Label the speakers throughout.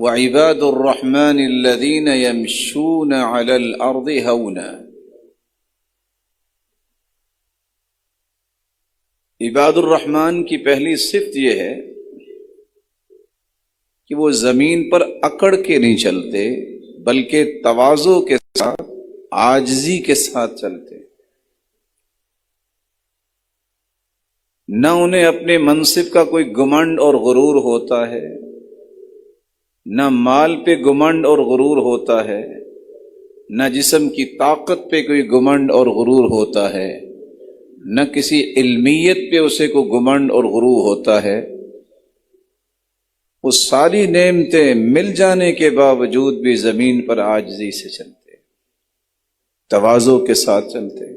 Speaker 1: وعباد الرحمن الذين يمشون على الأرض هونا. عباد الرحمن کی پہلی صفت یہ ہے کہ وہ زمین پر اکڑ کے نہیں چلتے بلکہ تواضع کے ساتھ، عاجزی کے ساتھ چلتے. نہ انہیں اپنے منصب کا کوئی گمنڈ اور غرور ہوتا ہے، نہ مال پہ گمنڈ اور غرور ہوتا ہے، نہ جسم کی طاقت پہ کوئی گمنڈ اور غرور ہوتا ہے، نہ کسی علمیت پہ اسے کوئی گمنڈ اور غرور ہوتا ہے. وہ ساری نعمتیں مل جانے کے باوجود بھی زمین پر عاجزی سے چلتے، تواضع کے ساتھ چلتے.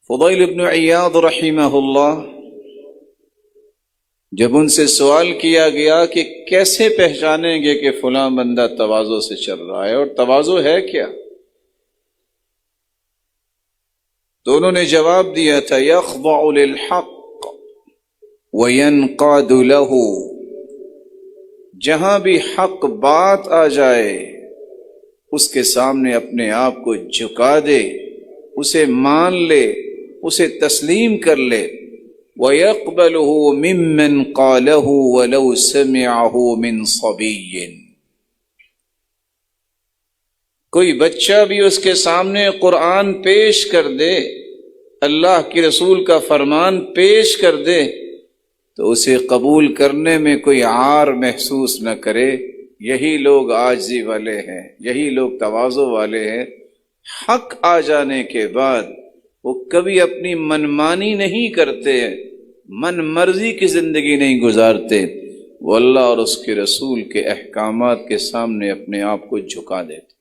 Speaker 1: فضیل بن عیاض رحمہ اللہ، جب ان سے سوال کیا گیا کہ کیسے پہچانیں گے کہ فلاں بندہ تواضع سے چل رہا ہے، اور تواضع ہے کیا، تو انہوں نے جواب دیا تھا یخضع للحق وینقاد له. جہاں بھی حق بات آ جائے اس کے سامنے اپنے آپ کو جھکا دے، اسے مان لے، اسے تسلیم کر لے. وَيَقْبَلُهُ مِمَّنْ قَالَهُ وَلَوْ سَمِعَهُ مِنْ صَبِيٍّ. کوئی بچہ بھی اس کے سامنے قرآن پیش کر دے، اللہ کے رسول کا فرمان پیش کر دے، تو اسے قبول کرنے میں کوئی عار محسوس نہ کرے. یہی لوگ عاجزی والے ہیں، یہی لوگ تواضع والے ہیں. حق آ جانے کے بعد وہ کبھی اپنی منمانی نہیں کرتے، من مرضی کی زندگی نہیں گزارتے. وہ اللہ اور اس کے رسول کے احکامات کے سامنے اپنے آپ کو جھکا دیتے.